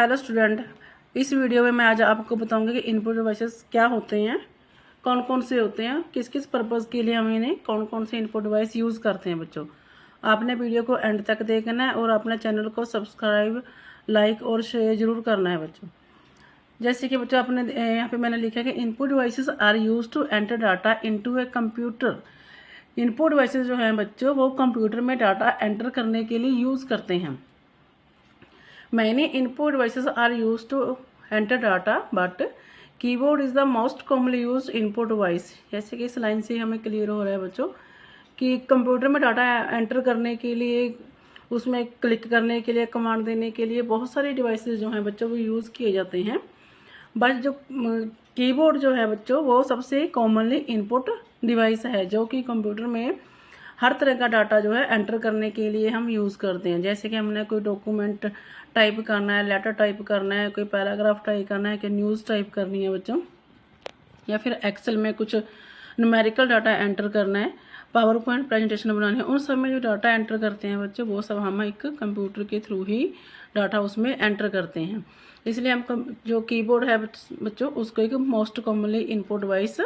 Hello student, इस video में मैं आज आपको बताऊंगी कि इनपुट डिवाइसेस क्या होते हैं, कौन कौन से होते हैं, किस किस पर्पज़ के लिए हम इन्हें कौन कौन से इनपुट डिवाइस यूज़ करते हैं। बच्चों, आपने वीडियो को एंड तक देखना है और अपने चैनल को सब्सक्राइब, लाइक और शेयर जरूर करना है। बच्चों, जैसे कि बच्चों आपने यहाँ पे मैंने लिखा है कि input devices are use to enter data into a computer. Input devices जो हैं बच्चों, वो कंप्यूटर में डाटा एंटर करने के लिए यूज़ करते हैं। Many input devices are used to enter data, but keyboard is the most commonly used input device। जैसे कि इस लाइन से हमें क्लियर हो रहा है बच्चों कि कंप्यूटर में डाटा एंटर करने के लिए, उसमें क्लिक करने के लिए, कमांड देने के लिए बहुत सारे डिवाइसेस जो हैं बच्चों वो यूज़ किए जाते हैं। बट जो कीबोर्ड जो है बच्चों, वो सबसे कॉमनली इनपुट डिवाइस है जो कि कंप्यूटर में हर तरह का डाटा जो है एंटर करने के लिए हम यूज़ करते हैं। जैसे कि हमने कोई डॉक्यूमेंट टाइप करना है, लेटर टाइप करना है, कोई पैराग्राफ टाइप करना है, कि न्यूज़ टाइप करनी है बच्चों, या फिर एक्सेल में कुछ न्यूमेरिकल डाटा एंटर करना है, पावर पॉइंट प्रेजेंटेशन बनानी है, उन सब में जो डाटा एंटर करते हैं बच्चों, वो सब हम एक कंप्यूटर के थ्रू ही डाटा उसमें एंटर करते हैं। इसलिए हम जो कीबोर्ड है बच्चों, उसको एक मोस्ट कॉमनली इनपुट डिवाइस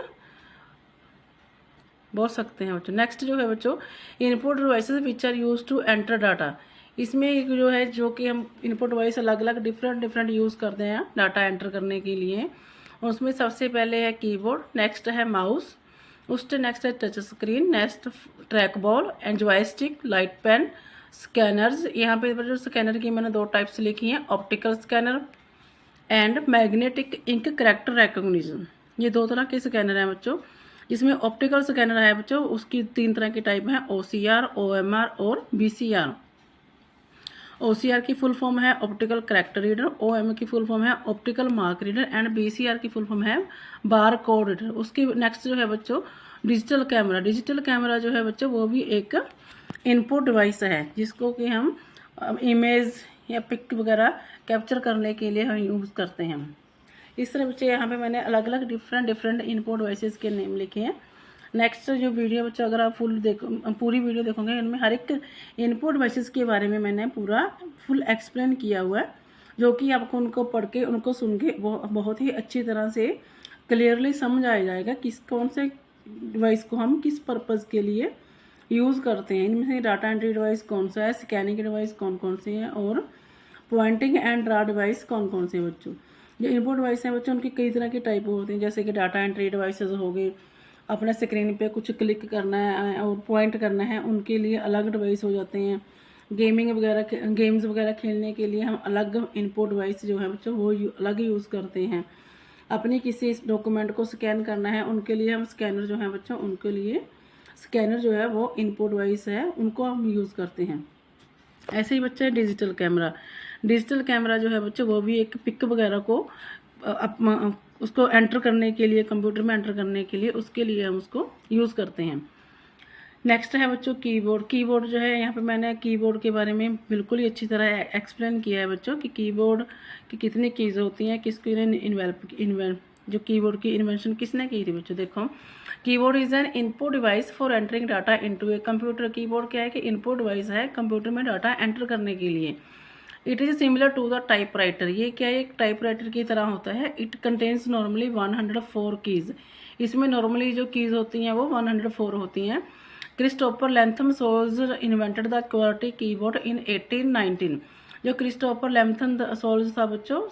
बोल सकते हैं बच्चों। नेक्स्ट जो है बच्चों, input devices which are use to enter data. इसमें जो है जो कि हम इनपुट डिवाइस अलग अलग डिफरेंट यूज़ करते हैं डाटा एंटर करने के लिए। उसमें सबसे पहले है कीबोर्ड, नेक्स्ट है माउस, उससे नेक्स्ट है touch screen, next track ball and joystick, light pen, scanners. यहाँ पे जो स्कैनर की मैंने दो टाइप्स लिखी हैं, optical scanner and magnetic ink character recognition. ये दो तरह के स्कैनर हैं बच्चों। जिसमें ऑप्टिकल स्कैनर है बच्चों, उसकी तीन तरह की टाइप हैं, OCR, OMR और BCR। OCR की फुल फॉर्म है ऑप्टिकल करैक्टर रीडर, OMR की फुल फॉर्म है optical mark reader and BCR की फुल फॉर्म है बार कोड रीडर। उसके नेक्स्ट जो है बच्चों, डिजिटल कैमरा। डिजिटल कैमरा जो है बच्चों, वो भी एक इनपुट डिवाइस है जिसको कि हम इमेज या पिक वगैरह कैप्चर करने के लिए हम यूज़ करते हैं। इस तरह बच्चे यहाँ पे मैंने अलग अलग डिफरेंट इनपुट डिवाइसेस के नेम लिखे हैं। नेक्स्ट जो वीडियो बच्चों, अगर आप पूरी वीडियो देखोगे, इनमें हर एक इनपुट डिवाइसेस के बारे में मैंने पूरा फुल एक्सप्लेन किया हुआ है, जो कि आपको उनको पढ़ के, उनको सुन के बहुत ही अच्छी तरह से क्लियरली समझ आ जाएगा किस कौन से डिवाइस को हम किस पर्पज़ के लिए यूज़ करते हैं। इनमें से डाटा एंट्री डिवाइस कौन सा है, स्कैनिंग डिवाइस कौन कौन से हैं, और पॉइंटिंग एंड ड्रा डिवाइस कौन कौन से हैं बच्चों। जो इनपुट डिवाइस हैं बच्चों, उनकी कई तरह की टाइप होती हैं, जैसे कि डाटा एंट्री डिवाइसेस हो गए, अपने स्क्रीन पे कुछ क्लिक करना है और पॉइंट करना है, उनके लिए अलग डिवाइस हो जाते हैं। गेम्स वगैरह खेलने के लिए हम अलग इनपुट डिवाइस जो है बच्चों, वो अलग यूज़ करते हैं। अपनी किसी डॉक्यूमेंट को स्कैन करना है, उनके लिए हम स्कैनर जो है बच्चों, उनके लिए स्कैनर जो है वो इनपुट डिवाइस है, उनको हम यूज़ करते हैं। ऐसे ही बच्चे डिजिटल कैमरा। डिजिटल कैमरा जो है बच्चों, वो भी एक पिक वगैरह को उसको एंटर करने के लिए, कंप्यूटर में एंटर करने के लिए, उसके लिए हम उसको यूज़ करते हैं। नेक्स्ट है बच्चों कीबोर्ड। कीबोर्ड जो है, यहाँ पे मैंने कीबोर्ड के बारे में बिल्कुल ही अच्छी तरह एक्सप्लेन किया है बच्चों कि कीबोर्ड की कितनी कीज़ होती हैं, किसको जो कीबोर्ड की इन्वेंशन किसने की थी बच्चों। देखो, keyboard is an input device for entering data into a computer. Keyboard क्या है कि इनपुट डिवाइस है कंप्यूटर में डाटा एंटर करने के लिए। It is similar to the typewriter. ये क्या है, एक टाइपराइटर की तरह होता है। It contains normally 104 keys. इसमें नॉर्मली जो कीज़ होती हैं वो 104 होती हैं। Christopher Latham Sholes invented the QWERTY keyboard in 1819। जो क्रिस्टोफर लैंथम सोल्स था बच्चों,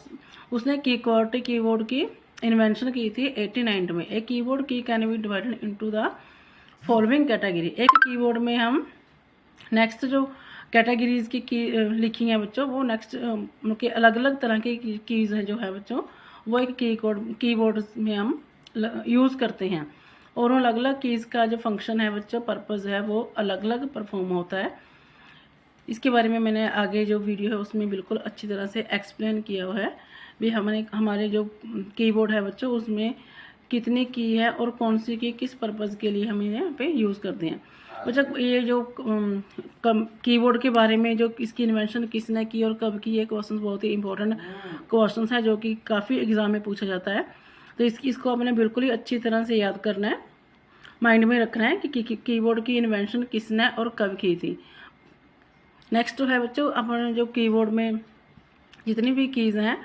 उसने क्वार्टी कीबोर्ड की इन्वेंशन की थी 1890 में। एक कीबोर्ड की can be divided into the following category. एक कीबोर्ड में हम नेक्स्ट जो कैटेगरीज की लिखी हैं बच्चों, वो नेक्स्ट उनके अलग अलग तरह की कीज़ हैं जो है बच्चों, वो एक कीबोर्ड में हम यूज़ करते हैं, और अलग अलग कीज़ का जो फंक्शन है बच्चों, पर्पज़ है, वो अलग अलग परफॉर्म होता है। इसके बारे में मैंने आगे जो वीडियो है उसमें बिल्कुल अच्छी तरह से एक्सप्लेन किया हुआ है भी। हमारे जो कीबोर्ड है बच्चों, उसमें कितनी की है और कौन सी की किस पर्पज़ के लिए हम यहाँ पे यूज़ करते हैं बच्चों। ये जो कीबोर्ड के बारे में, जो इसकी इन्वेंशन किसने की और कब की, ये क्वेश्चन बहुत ही इंपॉर्टेंट क्वेश्चन है जो कि काफ़ी एग्जाम में पूछा जाता है। तो इसको आपने बिल्कुल ही अच्छी तरह से याद करना है, माइंड में रखना है कि कीबोर्ड की इन्वेंशन किसने और कब की थी। नेक्स्ट है बच्चों, अपने जो कीबोर्ड में जितनी भी कीज़ हैं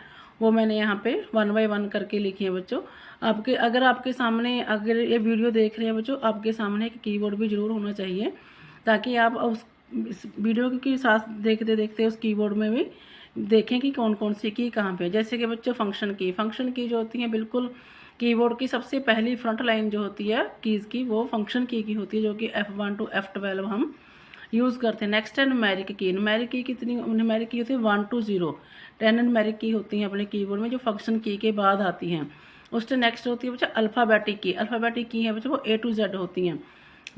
वो मैंने यहाँ पे 1 बाय 1 करके लिखी है बच्चों। आपके अगर आपके सामने अगर ये वीडियो देख रहे हैं बच्चों, आपके सामने एक कीबोर्ड भी ज़रूर होना चाहिए, ताकि आप उस इस वीडियो के साथ देखते देखते उस कीबोर्ड में भी देखें कि कौन कौन सी की कहाँ पे है। जैसे कि बच्चों फंक्शन की जो होती है बिल्कुल कीबोर्ड की सबसे पहली फ्रंट लाइन जो होती है कीज़ की, वो फंक्शन की होती है, जो कि F1 to F12 हम यूज़ करते हैं। नेक्स्ट है न्यूमेरिक की कितनी न्यूमेरिक की होती है 1 to 0। 10 न्यूमेरिक की होती हैं अपने कीबोर्ड में, जो फंक्शन की के बाद आती हैं। उससे नेक्स्ट होती है बच्चा अल्फ़ाबेटिक की है बच्चों, वो A to Z होती हैं।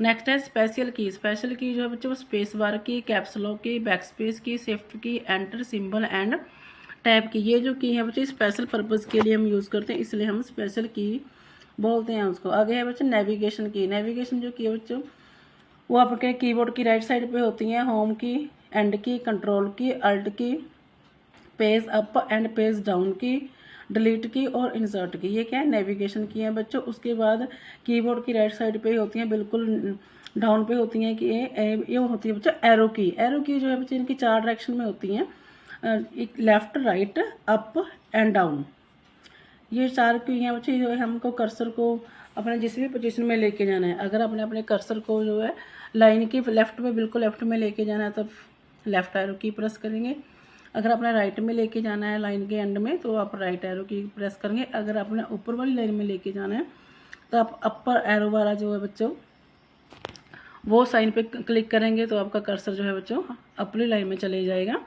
नेक्स्ट है स्पेशल की जो है बच्चों वो स्पेस बार की, कैप्स लॉक की, बैक स्पेस की, शिफ्ट की, एंटर सिंबल एंड टैब की। ये जो की है बच्चे स्पेशल पर्पज़ के लिए हम यूज़ करते हैं, इसलिए हम स्पेशल की बोलते हैं उसको। आगे है बच्चे नेविगेशन जो की है बच्चों वो आपके कीबोर्ड की राइट साइड पे होती हैं। होम की, एंड की, कंट्रोल की, अल्ट की, page up and page down की, डिलीट की और इंसर्ट की। ये क्या है नेविगेशन की है बच्चों। उसके बाद कीबोर्ड की राइट साइड पे ही होती हैं, बिल्कुल डाउन पे होती हैं कि ये होती है बच्चों एरो की जो है बच्चे इनकी 4 डायरेक्शन में होती हैं, एक left, right, up and down. ये 4 की हैं बच्चे, जो है हमको कर्सर को अपने जिस भी पोजीशन में लेके जाना है। अगर आपने अपने कर्सर को जो है लाइन की लेफ्ट में, बिल्कुल लेफ्ट में लेके जाना है, तब लेफ्ट एरो की प्रेस करेंगे। अगर आपने राइट में लेके जाना है लाइन के एंड में, तो आप राइट एरो की प्रेस करेंगे। अगर आपने ऊपर वाली लाइन में लेके जाना है, तो आप अपर एरो वाला जो है बच्चों वो साइन पे क्लिक करेंगे, तो आपका कर्सर जो है बच्चों अपनी लाइन में चले जाएगा।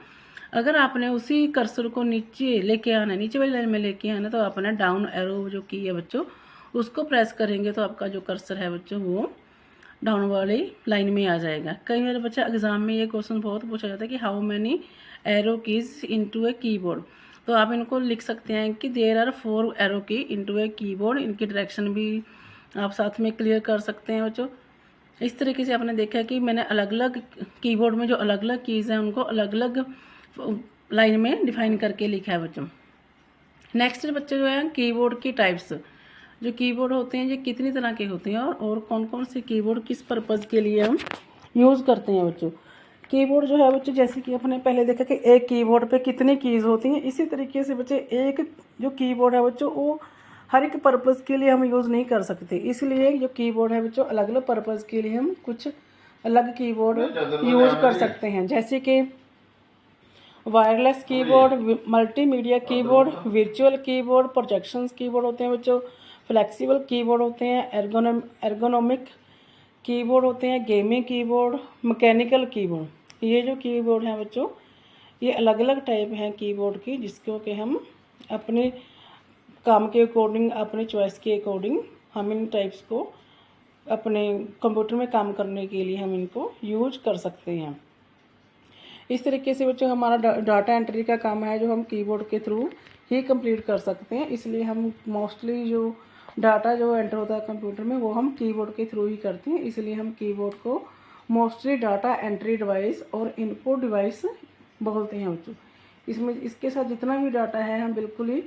अगर आपने उसी कर्सर को नीचे लेके आना है, नीचे वाली लाइन में लेके आना है, तो आपने डाउन एरो जो की है बच्चों उसको प्रेस करेंगे, तो आपका जो कर्सर है बच्चों वो डाउन वाली लाइन में आ जाएगा। कई बार बच्चा एग्जाम में ये क्वेश्चन बहुत पूछा जाता है कि how many arrow keys into a keyboard. तो आप इनको लिख सकते हैं कि देयर आर 4 एरो की इनटू ए कीबोर्ड। इनकी डायरेक्शन भी आप साथ में क्लियर कर सकते हैं बच्चों। इस तरीके से आपने देखा है कि मैंने अलग अलग कीबोर्ड में जो अलग अलग कीज़ हैं उनको अलग अलग लाइन में डिफाइन करके लिखा है बच्चों। नेक्स्ट बच्चे जो है कीबोर्ड की टाइप्स। जो कीबोर्ड होते हैं ये कितनी तरह के होते हैं और कौन कौन से कीबोर्ड किस पर्पज़ के लिए हम यूज़ करते हैं बच्चों। कीबोर्ड जो है बच्चों जैसे कि अपने पहले देखा कि एक कीबोर्ड पे कितनी कीज़ होती हैं, इसी तरीके से बच्चे एक जो कीबोर्ड है बच्चों वो हर एक पर्पज़ के लिए हम यूज़ नहीं कर सकते। इसलिए जो कीबोर्ड है बच्चों अलग अलग पर्पज़ के लिए हम कुछ अलग कीबोर्ड यूज़ कर सकते हैं, जैसे कि wireless keyboard, multimedia keyboard, virtual keyboard, projections keyboard होते हैं बच्चों, फ्लेक्सिबल कीबोर्ड होते हैं, एर्गोनोमिक कीबोर्ड होते हैं, गेमिंग कीबोर्ड, मैकेनिकल कीबोर्ड। ये जो कीबोर्ड हैं बच्चों ये अलग अलग टाइप हैं कीबोर्ड की, जिसको कि हम अपने काम के अकॉर्डिंग, अपने चॉइस के अकॉर्डिंग हम इन टाइप्स को अपने कंप्यूटर में काम करने के लिए हम इनको यूज कर सकते हैं। इस तरीके से बच्चों हमारा डाटा एंट्री का काम है जो हम कीबोर्ड के थ्रू ही कंप्लीट कर सकते हैं। इसलिए हम मोस्टली जो डाटा जो एंटर होता है कंप्यूटर में वो हम कीबोर्ड के थ्रू ही करते हैं। इसलिए हम कीबोर्ड को मोस्टली डाटा एंट्री डिवाइस और इनपुट डिवाइस बोलते हैं बच्चों। इसमें इसके साथ जितना भी डाटा है हम बिल्कुल ही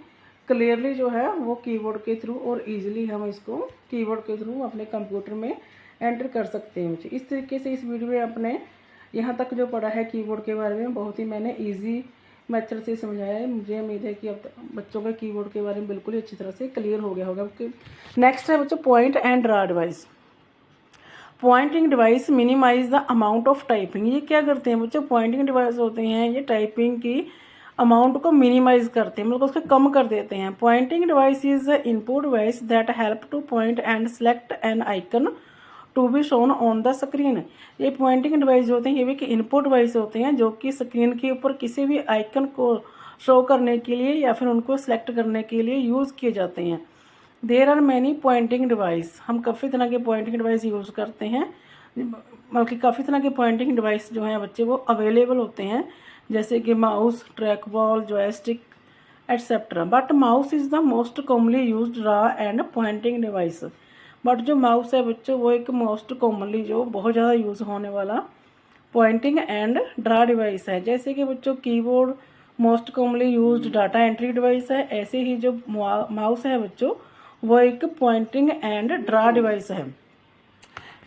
क्लियरली जो है वो कीबोर्ड के थ्रू और इजीली हम इसको कीबोर्ड के थ्रू अपने कंप्यूटर में एंटर कर सकते हैं बच्चों। इस तरीके से इस वीडियो में अपने यहाँ तक जो पढ़ा है कीबोर्ड के बारे में बहुत ही मैंने इजी मेथड से समझाया है। मुझे उम्मीद है कि अब बच्चों का कीबोर्ड के बारे में बिल्कुल ही अच्छी तरह से क्लियर हो गया होगा। नेक्स्ट है बच्चों point and draw device. Pointing device minimize the amount of typing. ये क्या करते हैं बच्चों, पॉइंटिंग डिवाइस होते हैं ये टाइपिंग की अमाउंट को मिनिमाइज करते हैं, मतलब उसको कम कर देते हैं। Pointing device is input device that help to point and select an icon to be shown on the screen. ये पॉइंटिंग डिवाइस जो होते हैं ये भी इनपुट डिवाइस होते हैं जो कि स्क्रीन के ऊपर किसी भी आइकन को शो करने के लिए या फिर उनको सेलेक्ट करने के लिए यूज़ किए जाते हैं। There are many pointing device. हम काफ़ी तरह के पॉइंटिंग डिवाइस यूज़ करते हैं, बल्कि काफ़ी तरह के पॉइंटिंग डिवाइस जो हैं बच्चे वो अवेलेबल होते हैं, जैसे कि mouse, track ball, joystick etcetera. But mouse is the most commonly used draw and pointing device. But जो माउस है बच्चों वो एक मोस्ट कॉमनली जो बहुत ज़्यादा यूज़ होने वाला पॉइंटिंग एंड ड्रा डिवाइस है। जैसे कि बच्चों keyboard most commonly used data entry device है, ऐसे ही जो माउस है बच्चों वो एक पॉइंटिंग एंड ड्रा डिवाइस है।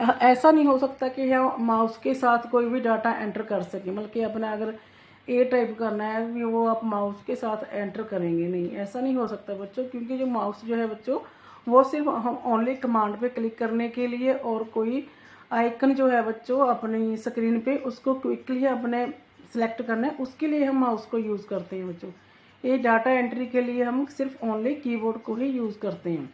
ऐसा नहीं हो सकता कि हम माउस के साथ कोई भी डाटा एंटर कर सके, बल्कि अपना अगर ए टाइप करना है कि वो आप माउस के साथ एंटर करेंगे, नहीं ऐसा नहीं हो सकता बच्चों, क्योंकि जो माउस जो है बच्चों वो सिर्फ हम ओनली कमांड पे क्लिक करने के लिए और कोई आइकन जो है बच्चों अपनी स्क्रीन पे उसको क्विकली अपने सेलेक्ट करना है, उसके लिए हम माउस को यूज़ करते हैं बच्चों। ये डाटा एंट्री के लिए हम सिर्फ ओनली कीबोर्ड को ही यूज़ करते हैं।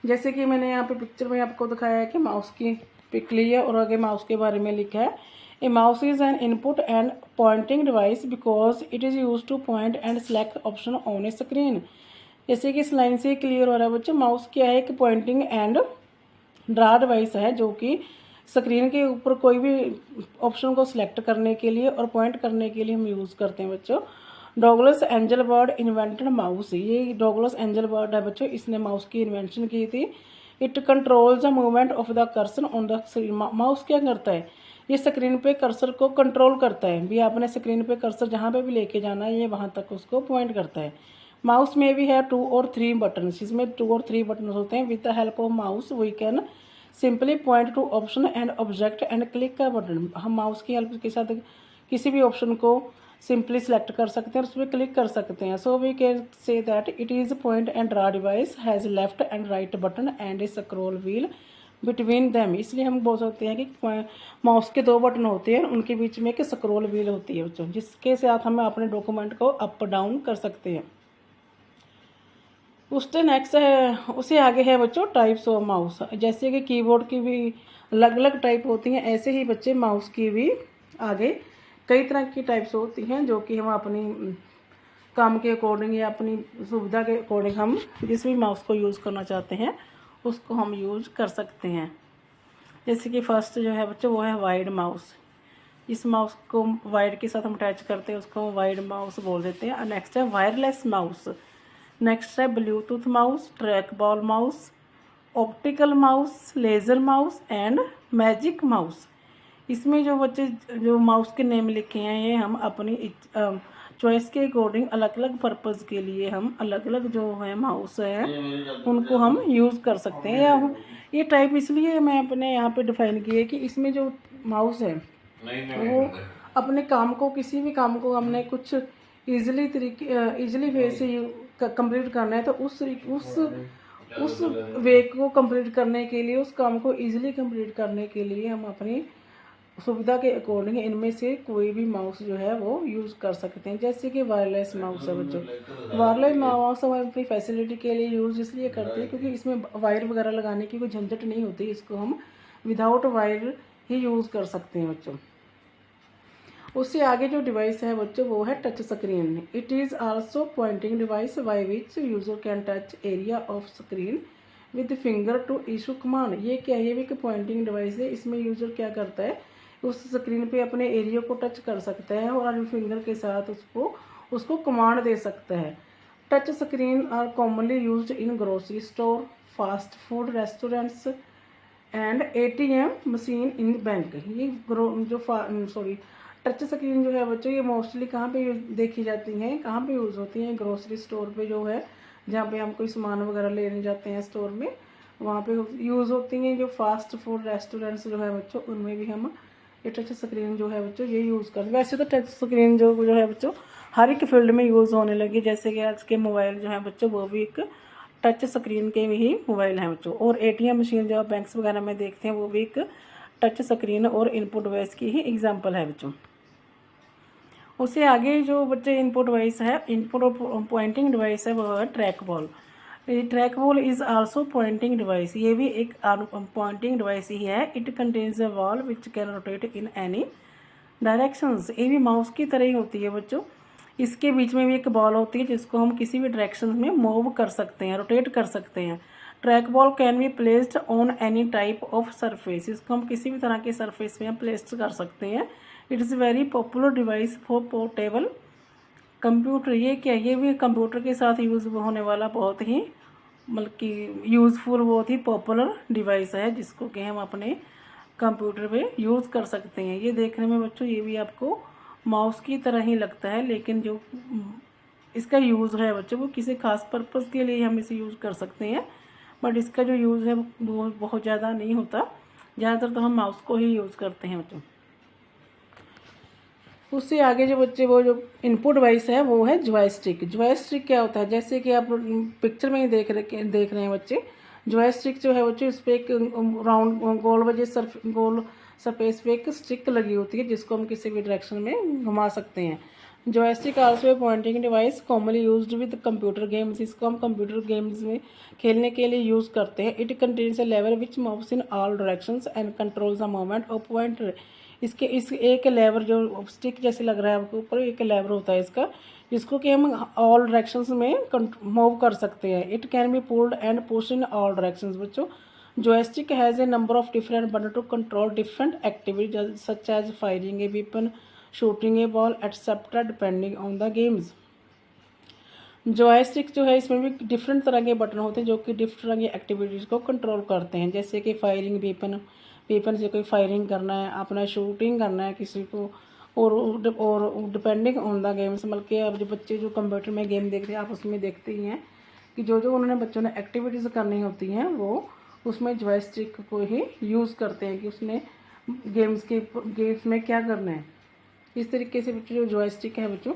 जैसे कि मैंने यहाँ पे पिक्चर में आपको दिखाया है कि माउस की पिक ली है और आगे माउस के बारे में लिखा है, ए mouse is an input and pointing device because it is use to point and select option on A screen. जैसे कि इस लाइन से क्लियर हो रहा है बच्चों, माउस क्या है कि पॉइंटिंग एंड ड्रा डिवाइस है जो कि स्क्रीन के ऊपर कोई भी ऑप्शन को सिलेक्ट करने के लिए और पॉइंट करने के लिए हम यूज़ करते हैं बच्चों। डॉगलस एंजलबर्ड इन्वेंटेड माउस, ये डॉगलस एंजलबर्ड है बच्चों, इसने माउस की इन्वेंशन की थी। It controls the movement of the cursor on the screen. Mouse क्या करता है, ये स्क्रीन पे कर्सर को कंट्रोल करता है, भी आपने स्क्रीन पे कर्सर जहाँ पे भी लेके जाना है ये वहाँ तक उसको पॉइंट करता है। माउस में भी है 2 और 3 बटन, इसमें 2 और 3 बटन होते हैं। With the help of mouse we can simply point to option and object and click का बटन। हम माउस की हेल्प के साथ किसी भी ऑप्शन को सिंपली सेलेक्ट कर सकते हैं और उस पर क्लिक कर सकते हैं। So we can say that it is point and draw device has left and right button and a scroll wheel between them. इसलिए हम बोल सकते हैं कि माउस के 2 बटन होते हैं, उनके बीच में एक स्क्रॉल व्हील होती है बच्चों, जिसके साथ हम अपने डॉक्यूमेंट को अप डाउन कर सकते हैं। उससे नेक्स्ट है, उससे आगे है बच्चों टाइप्स ऑफ माउस। जैसे कि कीबोर्ड की भी अलग अलग टाइप होती हैं, ऐसे ही बच्चे माउस की भी आगे कई तरह की टाइप्स होती हैं जो कि हम अपनी काम के अकॉर्डिंग या अपनी सुविधा के अकॉर्डिंग हम जिस भी माउस को यूज़ करना चाहते हैं उसको हम यूज़ कर सकते हैं। जैसे कि फर्स्ट जो है बच्चों वो है वाइड माउस। इस माउस को वाइड के साथ हम अटैच करते हैं, उसको वाइड माउस बोल देते हैं। और नेक्स्ट है वायरलेस माउस। नेक्स्ट है Bluetooth mouse, track ball mouse, optical mouse, laser mouse and magic mouse. इसमें जो बच्चे जो माउस के नेम लिखे हैं ये हम अपनी चॉइस के अकॉर्डिंग अलग अलग पर्पज़ के लिए हम अलग अलग जो है माउस है उनको हम यूज़ कर सकते हैं। या ये टाइप इसलिए मैं अपने यहाँ पे डिफाइन की है कि इसमें जो माउस है वो अपने काम को किसी भी काम को हमने कुछ ईजिली वे से कंप्लीट करना है तो उस वे को कंप्लीट करने के लिए, उस काम को ईजिली कंप्लीट करने के लिए हम अपनी सुविधा के अकॉर्डिंग इनमें से कोई भी माउस जो है वो यूज़ कर सकते हैं। जैसे कि वायरलेस माउस है बच्चों, वायरलेस माउस हम अपनी फैसिलिटी के लिए यूज़ इसलिए करते हैं क्योंकि इसमें वायर वगैरह लगाने की कोई झंझट नहीं होती, इसको हम विदाउट वायर ही यूज़ कर सकते हैं बच्चों। उससे आगे जो डिवाइस है बच्चों वो है touch screen. It is also pointing device by which user can touch area of screen with finger to issue command. ये क्या है, ये भी एक पॉइंटिंग डिवाइस है। इसमें यूजर क्या करता है, उस स्क्रीन पे अपने एरिया को टच कर सकता है और फिंगर के साथ उसको कमांड दे सकता है। Touch screen are commonly used in grocery store, fast food restaurants and ATM machine in bank. ये टच स्क्रीन जो है बच्चों ये मोस्टली कहाँ पे देखी जाती हैं, कहाँ पे यूज़ होती हैं, ग्रोसरी स्टोर पे जो है जहाँ पे हम कोई सामान वगैरह लेने जाते हैं स्टोर में, वहाँ पे यूज़ होती हैं। जो फास्ट फूड रेस्टोरेंट्स जो है बच्चों उनमें भी हम ये टच स्क्रीन जो है बच्चों ये यूज़ करते हैं। वैसे तो टच स्क्रीन जो है बच्चों हर एक फील्ड में यूज़ होने लगी, जैसे कि आज के मोबाइल जो है बच्चों वो भी एक टच स्क्रीन के ही मोबाइल हैं बच्चों। और ATM मशीन जो आप बैंक्स वगैरह में देखते हैं वो भी एक टच स्क्रीन और इनपुट डिवाइस की ही एग्जांपल है बच्चों। उससे आगे जो बच्चे इनपुट डिवाइस है, इनपुट और पॉइंटिंग डिवाइस है वो है track ball. Track ball is also pointing device, ये भी एक पॉइंटिंग डिवाइस ही है। It contains a ball which can rotate in any directions. ये भी माउस की तरह ही होती है बच्चों। इसके बीच में भी एक बॉल होती है जिसको हम किसी भी डायरेक्शन में मूव कर सकते हैं, रोटेट कर सकते हैं। Track ball can be placed on any type of surface, इसको हम किसी भी तरह के सरफेस में प्लेस कर सकते हैं। It is very popular device for portable computer. ये क्या, ये भी कंप्यूटर के साथ यूज़ होने वाला बहुत ही मतलब कि यूज़फुल बहुत ही पॉपुलर डिवाइस है जिसको कि हम अपने कंप्यूटर पे यूज़ कर सकते हैं। ये देखने में बच्चों ये भी आपको माउस की तरह ही लगता है, लेकिन जो इसका यूज़ है बच्चों वो किसी खास पर्पज़ के लिए हम इसे यूज़ कर सकते हैं, बट इसका जो यूज़ है वो बहुत ज़्यादा नहीं होता। ज़्यादातर तो हम माउस को ही यूज़ करते हैं बच्चों। उससे आगे जो बच्चे वो जो इनपुट डिवाइस है वो है जॉयस्टिक। जॉयस्टिक क्या होता है, जैसे कि आप पिक्चर में ही देख रहे हैं बच्चे। जॉयस्टिक जो है बच्चे उस पर एक राउंड गोल सरफेस पे एक स्टिक लगी होती है जिसको हम किसी भी डायरेक्शन में घुमा सकते हैं। Joystick also pointing device commonly used with computer games. इसको हम कंप्यूटर गेम्स में खेलने के लिए यूज़ करते हैं। It contains a lever which moves in all directions and controls the movement of pointer. इसके इस एक लेवर जो स्टिक जैसे लग रहा है आपके ऊपर, एक लेवर होता है इसका, जिसको कि हम ऑल डायरेक्शंस में मूव कर सकते हैं। It can be pulled and pushed in all directions. बच्चों, joystick has a number of different buttons to control different activities such as firing a weapon, shooting a ball, etc. depending on the games. Joystick जो है इसमें भी different तरह के button होते हैं जो कि डिफरेंट तरह की एक्टिविटीज़ को कंट्रोल करते हैं, जैसे कि फायरिंग वेपन से कोई फायरिंग करना है, अपना शूटिंग करना है किसी को, और डिपेंडिंग ऑन द गेम्स। बल्कि अब जो बच्चे जो कंप्यूटर में गेम देखते हैं आप उसमें देखते ही हैं कि जो जो उन्होंने बच्चों ने एक्टिविटीज़ करनी होती हैं वो उसमें जॉयस्टिक को ही यूज़ करते हैं कि उसने गेम्स में क्या करना है। इस तरीके से बच्चों जो जॉयस्टिक है बच्चों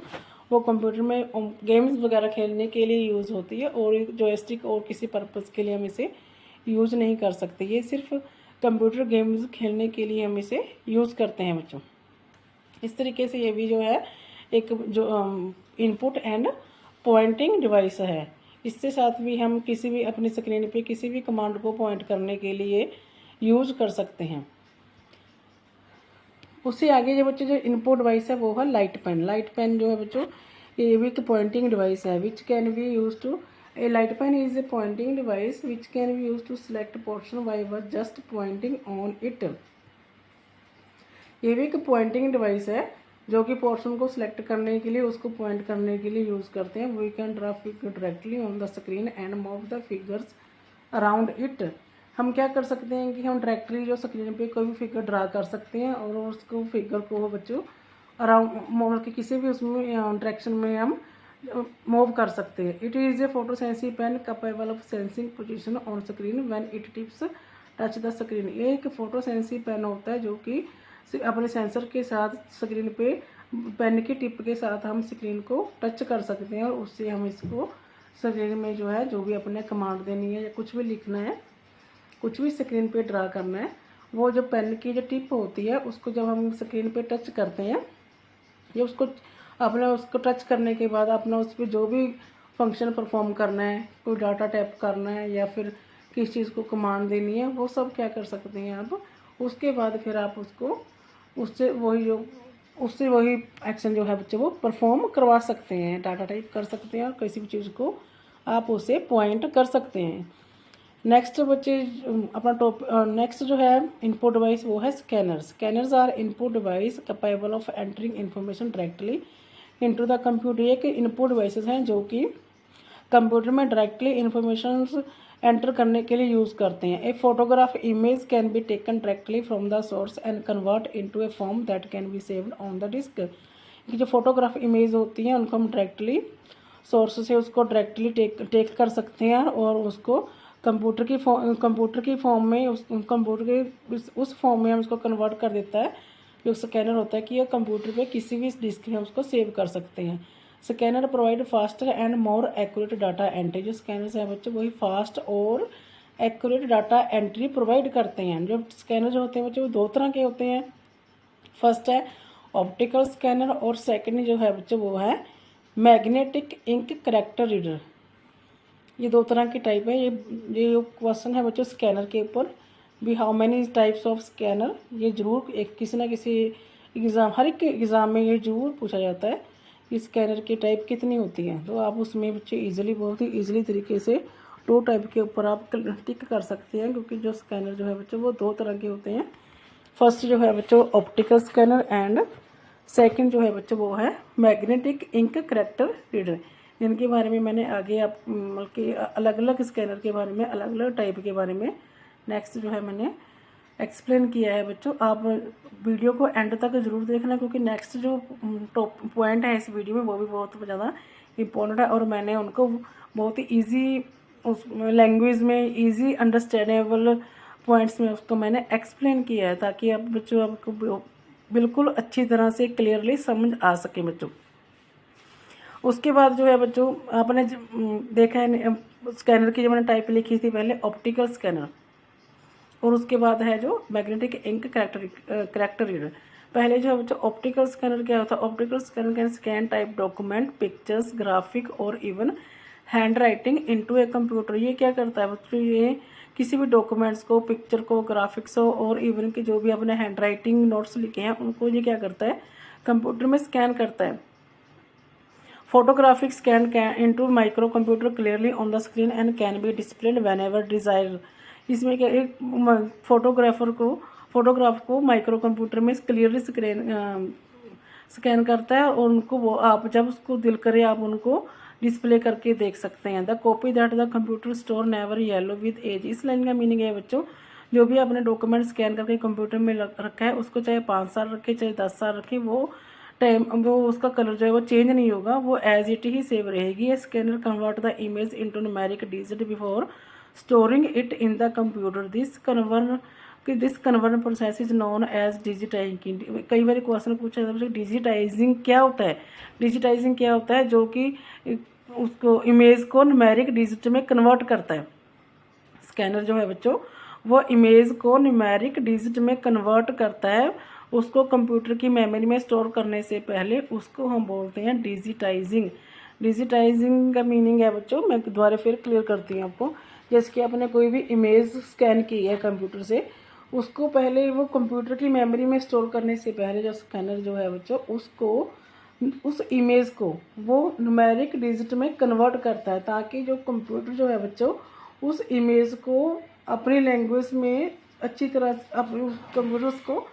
वो कंप्यूटर में गेम्स वगैरह खेलने के लिए यूज़ होती है, और जॉयस्टिक और किसी पर्पज़ के लिए हम इसे यूज़ नहीं कर सकते। ये सिर्फ कंप्यूटर गेम्स खेलने के लिए हम इसे यूज़ करते हैं बच्चों। इस तरीके से ये भी जो है एक जो इनपुट एंड पॉइंटिंग डिवाइस है। इससे साथ भी हम किसी भी अपनी स्क्रीन पे किसी भी कमांड को पॉइंट करने के लिए यूज़ कर सकते हैं। उससे आगे जो बच्चे जो इनपुट डिवाइस है वो है लाइट पेन। लाइट पेन जो है बच्चों ये भी एक पॉइंटिंग डिवाइस है which can be use to a light pen is a pointing device which can be use to select portion by just pointing on it. ये भी एक पॉइंटिंग डिवाइस है जो कि पोर्शन को सिलेक्ट करने के लिए उसको पॉइंट करने के लिए यूज़ करते हैं। We can draw figure directly on the screen and move the figures around it. हम क्या कर सकते हैं कि हम डायरेक्टली जो स्क्रीन पे कोई भी फिगर ड्रा कर सकते हैं और उसको फिगर को बच्चों अराउंड मतलब कि किसी भी उसमें डायरेक्शन में हम मूव कर सकते हैं। It is a photo sensitive pen capable of sensing position on screen when it tips touch the screen. ये एक फोटो सेंसिटिव पेन होता है जो कि अपने सेंसर के साथ स्क्रीन पे पेन की टिप के साथ हम स्क्रीन को टच कर सकते हैं और उससे हम इसको स्क्रीन में जो है जो भी अपने कमांड देनी है या कुछ भी लिखना है, कुछ भी स्क्रीन पे ड्रा करना है, वो जो पेन की जो टिप होती है उसको जब हम स्क्रीन पे टच करते हैं या उसको टच करने के बाद अपना उस पर जो भी फंक्शन परफॉर्म करना है, कोई डाटा टाइप करना है या फिर किस चीज़ को कमांड देनी है, वो सब क्या कर सकते हैं आप। उसके बाद फिर आप उससे वही एक्शन जो है बच्चे वो परफॉर्म करवा सकते हैं, डाटा टाइप कर सकते हैं और किसी भी चीज़ को आप उसे पॉइंट कर सकते हैं। नेक्स्ट बच्चे अपना नेक्स्ट जो है इनपुट डिवाइस वो है scanners. Scanners are input device capable of entering information directly into the computer. एक इनपुट डिवाइसेस हैं जो कि कंप्यूटर में डायरेक्टली इन्फॉर्मेशन एंटर करने के लिए यूज़ करते हैं। A photograph image can be taken directly from the source and convert into a form that can be saved on the disk. जो फोटोग्राफ इमेज होती हैं उनको हम डायरेक्टली सोर्स से उसको डायरेक्टली टेक कर सकते हैं और उसको कंप्यूटर की फॉर्म में उस फॉर्म में हम उसको कन्वर्ट कर देता है जो स्कैनर होता है कि यह कंप्यूटर पे किसी भी डिस्क में उसको सेव कर सकते हैं। Scanner provide faster and more accurate data entry. जो स्कैनर्स हैं बच्चों वही फास्ट और एक्यूरेट डाटा एंट्री प्रोवाइड करते हैं। जो स्कैनर जो होते हैं बच्चों वो दो तरह के होते हैं। फर्स्ट है ऑप्टिकल स्कैनर और सेकंड जो है बच्चों वो है मैग्नेटिक इंक करेक्टर रीडर। ये दो तरह की टाइप है। ये क्वेश्चन है बच्चों स्कैनर के ऊपर भी, how many types of scanner, ये जरूर एक किसी ना किसी एग्ज़ाम हर एक एग्ज़ाम में ये जरूर पूछा जाता है कि स्कैनर की टाइप कितनी होती है। तो आप उसमें बच्चे इजीली बहुत ही इजीली तरीके से दो टाइप के ऊपर आप टिक कर सकते हैं, क्योंकि जो स्कैनर जो है बच्चों वो दो तरह के होते हैं। फर्स्ट जो है बच्चों ऑप्टिकल स्कैनर एंड सेकंड जो है बच्चों वो है मैग्नेटिक इंक करेक्टर रीडर। इनके बारे में मैंने आगे आप बल्कि अलग अलग स्कैनर के बारे में अलग अलग टाइप के बारे में नेक्स्ट जो है मैंने एक्सप्लेन किया है बच्चों। आप वीडियो को एंड तक ज़रूर देखना, क्योंकि नेक्स्ट जो टॉप पॉइंट है इस वीडियो में वो भी बहुत ज़्यादा इम्पोर्टेंट है और मैंने उनको बहुत ही ईजी उस लैंग्वेज में ईजी अंडरस्टैंडेबल पॉइंट्स में उसको मैंने एक्सप्लेन किया है, ताकि आप बच्चों आपको बिल्कुल अच्छी तरह से क्लियरली समझ आ सके बच्चों। उसके बाद जो है बच्चों, आपने देखा है स्कैनर की जो मैंने टाइप लिखी थी पहले, ऑप्टिकल स्कैनर, और उसके बाद है जो मैग्नेटिक इंक करैक्टर रीडर। पहले जो है बच्चों ऑप्टिकल स्कैनर क्या होता है? Optical scanner can scan type document, pictures, graphic और even handwriting into a computer. ये क्या करता है बच्चों? ये किसी भी डॉक्यूमेंट्स को, पिक्चर को, ग्राफिक्स हो और इवन के जो भी अपने हैंड राइटिंग नोट्स लिखे हैं उनको ये क्या करता है? कंप्यूटर में स्कैन करता है। Photographic scan into microcomputer clearly on the screen and can be displayed whenever desired। इसमें क्या, एक फोटोग्राफ को माइक्रो कंप्यूटर में क्लियरली स्कैन करता है और उनको वो आप जब उसको दिल करे आप उनको डिस्प्ले करके देख सकते हैं। The copy that the computer store never yellow with age. इस लाइन का मीनिंग है बच्चों, जो भी आपने डॉक्यूमेंट स्कैन करके कंप्यूटर में रखा है उसको चाहे 5 साल रखे चाहे 10 साल रखे, वो टाइम वो उसका कलर जो है वो चेंज नहीं होगा, वो एज इट ही सेव रहेगी। Scanner convert the image into numeric digit before storing it in the computer. This conversion process is known as digitising. कई बार क्वेश्चन पूछा जाता है डिजिटाइजिंग क्या होता है? डिजिटाइजिंग क्या होता है? जो कि उसको इमेज को न्यूमेरिक डिजिट में कन्वर्ट करता है। स्कैनर जो है बच्चों वो इमेज को न्यूमेरिक डिजिट में कन्वर्ट करता है। उसको कंप्यूटर की मेमोरी में स्टोर करने से पहले उसको हम बोलते हैं डिजिटाइजिंग। डिजिटाइजिंग का मीनिंग है बच्चों, मैं दोबारा फिर क्लियर करती हूँ आपको। जैसे कि आपने कोई भी इमेज स्कैन की है कंप्यूटर से, उसको पहले वो कंप्यूटर की मेमोरी में स्टोर करने से पहले जो स्कैनर जो है बच्चों उसको उस इमेज को वो न्यूमेरिक डिजिट में कन्वर्ट करता है, ताकि जो कंप्यूटर जो है बच्चों उस इमेज को अपनी लैंग्वेज में अच्छी तरह कंप्यूटर उसको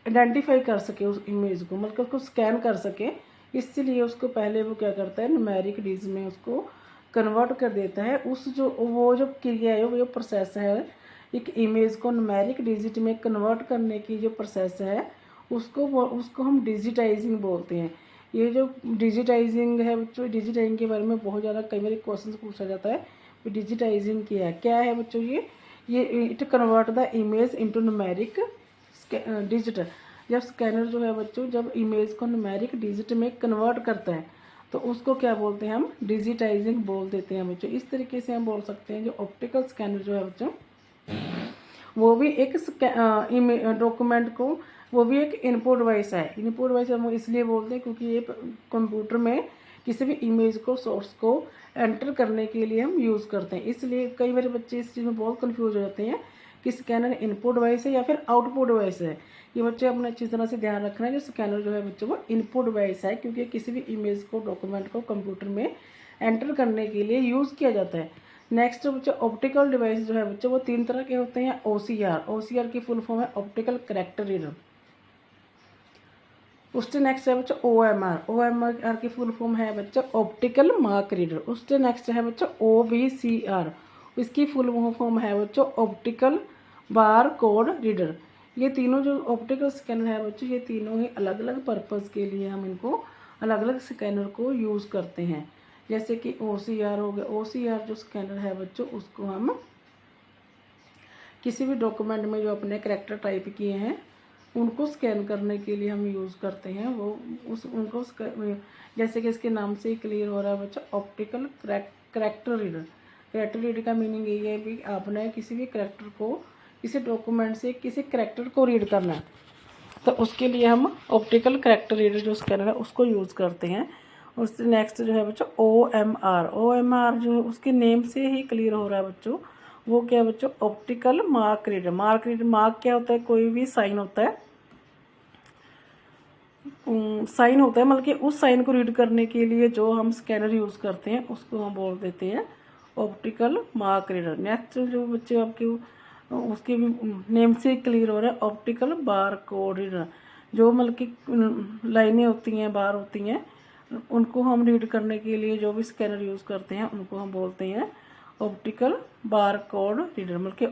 आइडेंटिफाई कर सके, उस इमेज को मतलब उसको स्कैन कर सके। इसलिए उसको पहले वो क्या करता है? न्यूमेरिक डिजिट में उसको कन्वर्ट कर देता है। वो जो क्रिया है, वो जो प्रोसेस है एक इमेज को न्यूमेरिक डिजिट में कन्वर्ट करने की जो प्रोसेस है उसको हम डिजिटाइजिंग बोलते हैं। ये जो डिजिटाइजिंग है बच्चों, डिजिटाइजिंग के बारे में बहुत ज़्यादा कई बार क्वेश्चन पूछा जाता है। डिजिटाइजिंग क्या है बच्चों? ये it convert the image into numeric digit. जब स्कैनर जो है बच्चों जब इमेज को न्यूमेरिक डिजिट में कन्वर्ट करता है तो उसको क्या बोलते हैं? हम डिजिटाइजिंग बोल देते हैं बच्चों। इस तरीके से हम बोल सकते हैं जो ऑप्टिकल स्कैनर जो है बच्चों वो भी एक डॉक्यूमेंट को, वो भी एक इनपुट डिवाइस है। इनपुट डिवाइस हम इसलिए बोलते हैं क्योंकि ये कंप्यूटर में किसी भी इमेज को, सोर्स को एंटर करने के लिए हम यूज़ करते हैं। इसलिए कई बार बच्चे इस चीज़ में बहुत कंफ्यूज हो जाते हैं कि स्कैनर इनपुट डिवाइस है या फिर आउटपुट डिवाइस है। ये बच्चे अपने अच्छी तरह से ध्यान रखना है, जो स्कैनर जो है बच्चों वो इनपुट डिवाइस है, क्योंकि किसी भी इमेज को, डॉक्यूमेंट को कंप्यूटर में एंटर करने के लिए यूज़ किया जाता है। नेक्स्ट बच्चों ऑप्टिकल डिवाइस जो है बच्चों वो 3 तरह के होते हैं। OCR की फुल फॉर्म है ऑप्टिकल करैक्टर रीडर। उससे नेक्स्ट है बच्चों OMR की फुल फॉर्म है बच्चों ऑप्टिकल मार्क रीडर। उससे नेक्स्ट है बच्चों OBCR, इसकी फुल फॉर्म है बच्चों ऑप्टिकल बार कोड रीडर। ये तीनों जो ऑप्टिकल स्कैनर है बच्चों ये तीनों ही अलग अलग पर्पज़ के लिए हम इनको अलग अलग स्कैनर को यूज़ करते हैं। जैसे कि OCR हो गया, OCR जो स्कैनर है बच्चों उसको हम किसी भी डॉक्यूमेंट में जो अपने करैक्टर टाइप किए हैं उनको स्कैन करने के लिए हम यूज़ करते हैं। वो उनको जैसे कि इसके नाम से ही क्लियर हो रहा है बच्चों optical character reader. Character reader का मीनिंग यही है कि आपने किसी भी करैक्टर को, किसी डॉक्यूमेंट से किसी करैक्टर को रीड करना है तो उसके लिए हम ऑप्टिकल करैक्टर रीडर जो स्कैनर है उसको यूज़ करते हैं। उससे नेक्स्ट जो है बच्चों OMR जो है उसके नेम से ही क्लियर हो रहा है बच्चों, वो क्या है बच्चों? Optical mark reader. मार्क क्या होता है? कोई भी साइन होता है, मतलब कि उस साइन को रीड करने के लिए जो हम स्कैनर यूज़ करते हैं उसको हम बोल देते हैं ऑप्टिकल मार्क रीडर। नेक्स्ट जो बच्चे आपके उसके भी नेम से क्लियर हो रहा है ऑप्टिकल बार कोड रीडर। जो मतलब कि लाइनें होती हैं, बार होती हैं, उनको हम रीड करने के लिए जो भी स्कैनर यूज़ करते हैं उनको हम बोलते हैं ऑप्टिकल बार कोड रीडर, मतलब कि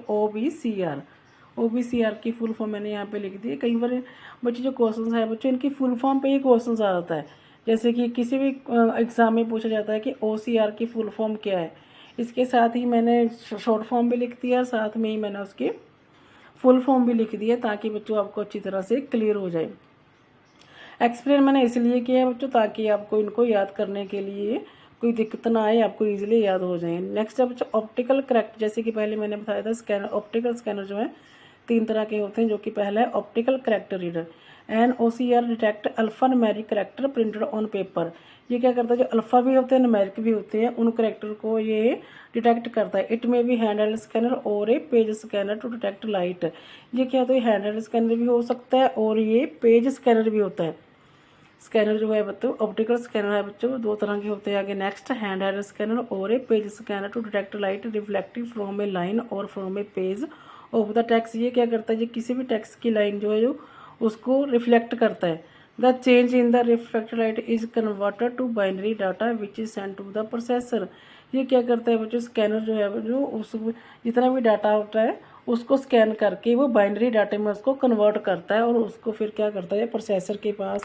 OBCR की फुल फॉर्म मैंने यहाँ पे लिख दी है। कई बार बच्चे जो क्वेश्चन है बच्चे इनकी फुल फॉर्म पे ही क्वेश्चन आ जाता है। जैसे कि किसी भी एग्ज़ाम में पूछा जाता है कि OCR की फुल फॉर्म क्या है, इसके साथ ही मैंने शॉर्ट फॉर्म भी लिख दिया, साथ में ही मैंने उसकी फुल फॉर्म भी लिख दी है ताकि बच्चों आपको अच्छी तरह से क्लियर हो जाए। एक्सप्लेन मैंने इसलिए किया है बच्चों ताकि आपको इनको याद करने के लिए कोई दिक्कत ना आए, आपको इजीली याद हो जाए। नेक्स्ट है बच्चों ऑप्टिकल करेक्ट, जैसे कि पहले मैंने बताया था स्कैनर, ऑप्टिकल स्कैनर जो है 3 तरह के होते हैं, जो कि पहला है optical character reader and OCR detect alpha numeric character printed on paper. ये क्या करता है, जो अल्फ़ा भी होते हैं न्यूमेरिक भी होते हैं, उन करेक्टर को ये डिटेक्ट करता है। इट में भी हैंड हेल्ड स्कैनर और a page scanner to detect light. ये क्या होता है, हैंड हेल्ड स्कैनर भी हो सकता है और ये पेज स्कैनर भी होता है। स्कैनर जो है बच्चों ऑप्टिकल स्कैनर है बच्चों 2 तरह के होते हैं। आगे नेक्स्ट हैंड हेल्ड स्कैनर और a page scanner to detect light reflective from a line और from a page of the text. ये क्या करता है, ये किसी भी टेक्स्ट की लाइन जो है जो उसको रिफ्लेक्ट करता है। The change in the reflected light is converted to binary data which is send to the processor. ये क्या करता है बच्चों, स्कैनर जो है जो उस जितना भी डाटा होता है उसको स्कैन करके वो बाइनरी डाटे में उसको कन्वर्ट करता है और उसको फिर क्या करता है प्रोसेसर के पास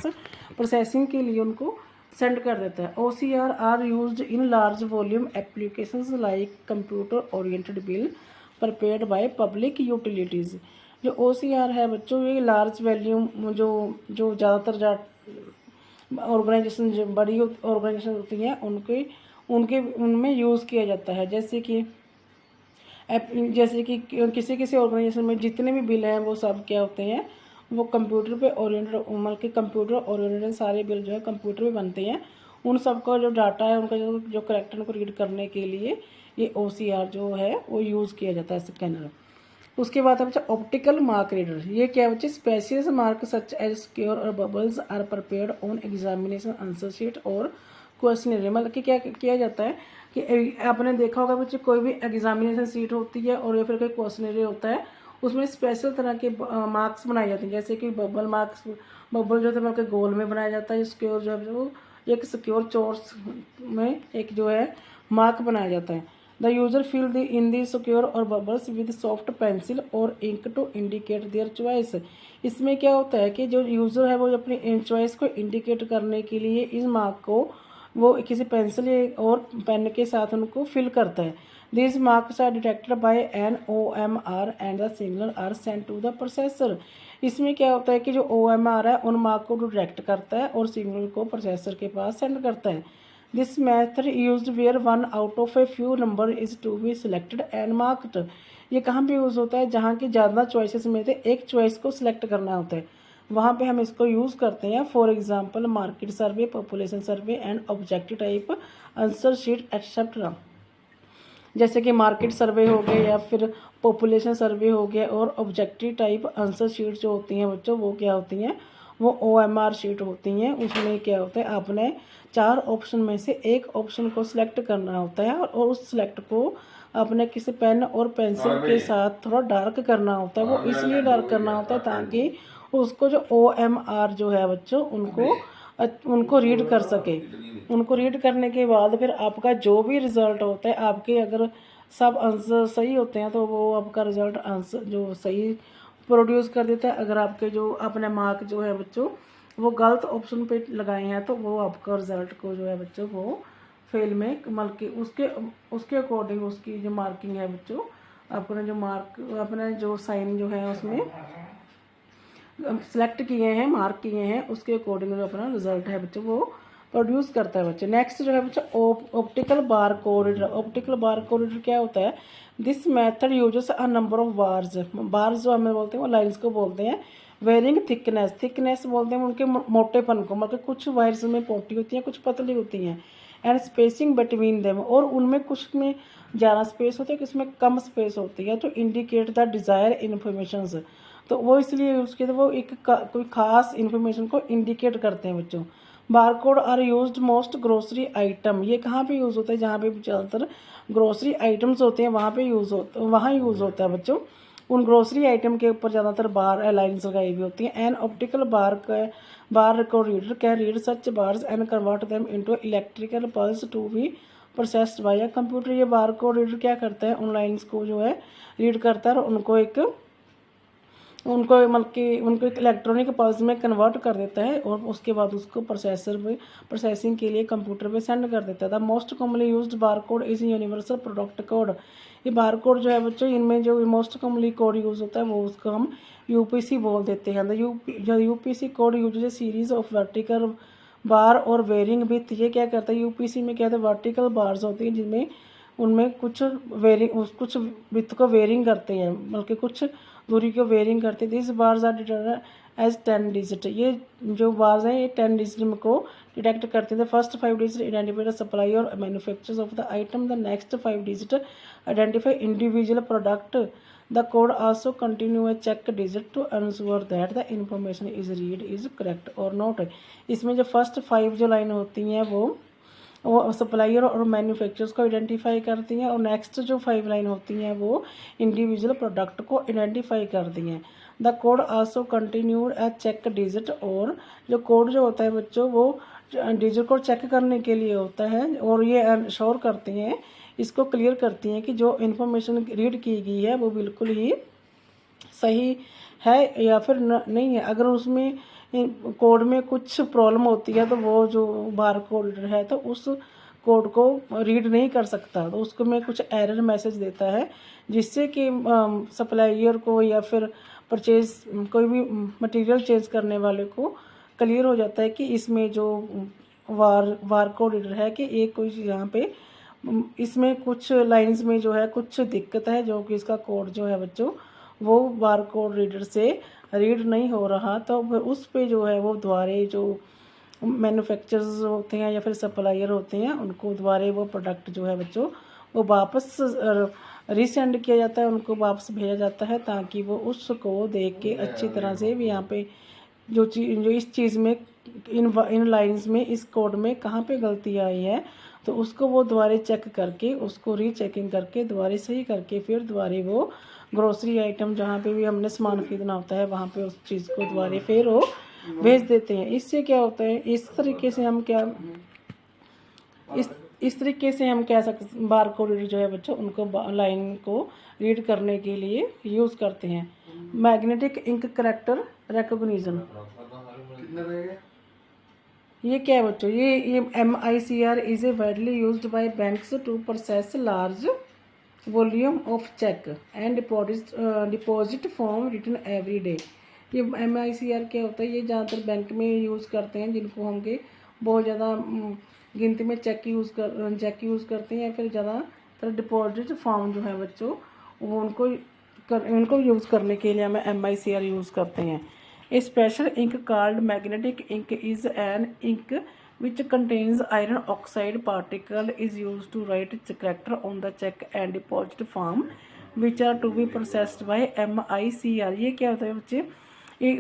प्रोसेसिंग के लिए उनको सेंड कर देता है। OCR are used in large volume applications like computer oriented bill prepared by public utilities. जो OCR है बच्चों ये लार्ज वॉल्यूम जो जो ज़्यादातर ऑर्गेनाइजेशन जो बड़ी ऑर्गेनाइजेशन होती हैं उनके उनके उनमें यूज़ किया जाता है। जैसे कि किसी किसी ऑर्गेनाइजेशन में जितने भी बिल हैं वो सब क्या होते हैं, वो कंप्यूटर पे ओरिएंटेड, मतलब कि कंप्यूटर ओरिएंटेड सारे बिल जो है कंप्यूटर पे बनते हैं। उन सब का जो डाटा है उनका जो करेक्टर को रीड करने के लिए ये OCR जो है वो यूज़ किया जाता है स्कैनर। उसके बाद है बच्चा ऑप्टिकल मार्क रीडर। ये क्या बच्चे spacious mark such as square और bubbles are prepared on examination answer sheet और क्वेश्चनरी। मतलब कि क्या किया जाता है कि आपने देखा होगा बच्चे कोई भी एग्जामिनेशन सीट होती है और या फिर कोई क्वेश्चनरी होता है उसमें स्पेशल तरह के मार्क्स बनाए जाते हैं। जैसे कि बबल मार्क्स, बबल जो है मतलब गोल में बनाया जाता है, स्क्योर जो है वो एक सिक्योर चोर्स में एक जो है मार्क बनाया जाता है। The user fill the in the secure or bubbles with soft pencil or ink to indicate their choice. इसमें क्या होता है कि जो यूज़र है वो अपनी चॉइस को इंडिकेट करने के लिए इस मार्क को वो किसी पेंसिल और पेन के साथ उनको फिल करता है। This marks are detected by an OMR and the signal are sent to the processor. इसमें क्या होता है कि जो OMR है उन मार्क को डिटेक्ट करता है और सिग्नल को प्रोसेसर के पास सेंड करता है। This method used where one out of a few number is to be selected and marked. ये कहाँ पे यूज़ होता है, जहाँ की ज़्यादा चॉइसेस में से एक चॉइस को सिलेक्ट करना होता है, वहाँ पे हम इसको यूज़ करते हैं। For example market survey, population survey and objective type answer sheet etcetera. जैसे कि मार्केट सर्वे हो गया या फिर पॉपुलेशन सर्वे हो गया और ऑब्जेक्टिव टाइप आंसर शीट जो होती हैं बच्चों वो क्या होती हैं, वो OMR शीट होती हैं। उसमें क्या होता है आपने 4 ऑप्शन में से एक ऑप्शन को सिलेक्ट करना होता है और उस सिलेक्ट को अपने किसी पेन और पेंसिल के साथ थोड़ा डार्क करना होता है। वो इसलिए डार्क करना होता है ताकि उसको जो OMR जो है बच्चों उनको रीड कर सके। उनको रीड करने के बाद फिर आपका जो भी रिज़ल्ट होता है, आपके अगर सब आंसर सही होते हैं तो वो आपका रिज़ल्ट आंसर जो सही प्रोड्यूस कर देता है। अगर आपके जो अपने मार्क जो है बच्चों वो गलत ऑप्शन पे लगाए हैं तो वो आपका रिज़ल्ट को जो है बच्चों वो फेल में मतलब कि उसके अकॉर्डिंग उसकी जो मार्किंग है बच्चों अपने जो मार्क अपने जो साइन जो है उसमें सेलेक्ट किए हैं, मार्क किए हैं, उसके अकॉर्डिंग जो अपना रिजल्ट है बच्चों वो प्रोड्यूस करता है बच्चे। नेक्स्ट जो है बच्चा optical bar code reader. Optical bar code reader क्या होता है, this method uses a number of bars. Bars जो हमें बोलते हैं वो लाइन्स को बोलते हैं। वेरिंग थिकनेस बोलते हैं उनके मोटेपन को, मतलब कुछ वायर्स में मोटी होती हैं कुछ पतली होती हैं। एंड स्पेसिंग बिटवीन देम, और उनमें कुछ में ज़्यादा स्पेस होती है कुछ में कम स्पेस होती है तो इंडिकेट द डिज़ायर इन्फॉर्मेशन। तो वो इसलिए यूज़ किया, तो वो एक कोई खास इन्फॉर्मेशन को इंडिकेट करते हैं बच्चों। Barcode are used most grocery item. ये कहाँ पे यूज़ होता है, जहाँ पे ज़्यादातर ग्रोसरी आइटम्स होते हैं वहाँ पे वहाँ यूज़ होता है बच्चों। उन ग्रोसरी आइटम के ऊपर ज़्यादातर बार लाइन्स लगाई हुई होती हैं। An optical bar code reader can read such bars and convert them into electrical pulse to be processed by a computer. ये बार कोड रीडर क्या करता है, उन लाइन्स को जो है रीड करता है और उनको मतलब कि उनको एक इलेक्ट्रॉनिक पल्स में कन्वर्ट कर देता है और उसके बाद उसको प्रोसेसर में प्रोसेसिंग के लिए कंप्यूटर पे सेंड कर देता है। The most commonly used bar code is universal product code. ये बार कोड जो है बच्चों इनमें जो मोस्ट कॉमनली कोड यूज़ होता है वो उसको हम यूपीसी बोल देते हैं। जो UPC code uses series of vertical bar और वेरिंग विथ। ये क्या करता है, यूपीसी में क्या होता है, वर्टिकल बार्स होती हैं जिनमें उनमें कुछ कुछ विथ को वेरिंग करते हैं, बल्कि कुछ दूरी को वेरिंग करते हैं। This bars are detected as 10 digit. ये जो बार्स हैं ये 10 डिजिट को डिटेक्ट करते हैं। First 5 digit identify the supply और manufacturers of the item. The next 5 digit identify individual product. The code also continue a check digit to ensure that the information is read is correct or not। इसमें जो first 5 जो line होती हैं वो supplier और manufacturers को identify करती हैं, और नेक्स्ट जो 5 लाइन होती हैं वो इंडिविजुअल प्रोडक्ट को आइडेंटिफाई करती हैं। The code also continued a check digit. और जो कोड जो होता है बच्चों वो डिजिट को चेक करने के लिए होता है, और ये इंश्योर करते हैं, इसको क्लियर करती हैं कि जो इन्फॉर्मेशन रीड की गई है वो बिल्कुल ही सही है या फिर नहीं है। अगर उसमें कोड में कुछ प्रॉब्लम होती है तो वो जो बार कोड है तो उस कोड को रीड नहीं कर सकता, तो उसको में कुछ एरर मैसेज देता है, जिससे कि सप्लायर को या फिर परचेज कोई भी मटेरियल चेंज करने वाले को क्लियर हो जाता है कि इसमें जो बार कोड रीडर है कि एक कोई यहाँ पे इसमें कुछ लाइंस में जो है कुछ दिक्कत है, जो कि इसका कोड जो है बच्चों वो बार कोड रीडर से रीड नहीं हो रहा। तो उस पे जो है वो द्वारे जो मैन्युफैक्चरर्स होते हैं या फिर सप्लायर होते हैं उनको द्वारे वो प्रोडक्ट जो है बच्चों वो वापस रीसेंड किया जाता है, उनको वापस भेजा जाता है, ताकि वो उसको देख के अच्छी तरह से भी यहाँ पे जो इस चीज़ में इन लाइंस में इस कोड में कहाँ पे गलती आई है तो उसको वो दोबारा चेक करके उसको रीचेकिंग करके दोबारा सही करके फिर दोबारा वो ग्रोसरी आइटम जहाँ पे भी हमने सामान खरीदना होता है वहाँ पे उस चीज़ को दोबारा फिर वो भेज देते हैं। इससे क्या होता है, इस तरीके से हम क्या इस तरीके से हम कह सकते बार कोड रीडर जो है बच्चों उनको लाइन को रीड करने के लिए यूज़ करते हैं। मैग्नेटिक इंक करेक्टर रिकॉग्निशन, ये क्या है बच्चों, ये MICR is a widely used by banks to process large volume of cheque and deposit form return every day. ये MICR क्या होता है, ये ज़्यादातर बैंक में यूज़ करते हैं जिनको हम के बहुत ज़्यादा गिनती में चेक यूज़ करते हैं, या फिर ज़्यादातर डिपॉजिट फॉर्म जो है बच्चों वो उनको यूज़ करने के लिए हमें MICR यूज़ करते हैं। A special ink called magnetic ink is an ink which contains iron oxide particle is used to write character on the check and deposit form which are to be processed by MICR। ये क्या होता है बच्चे, ये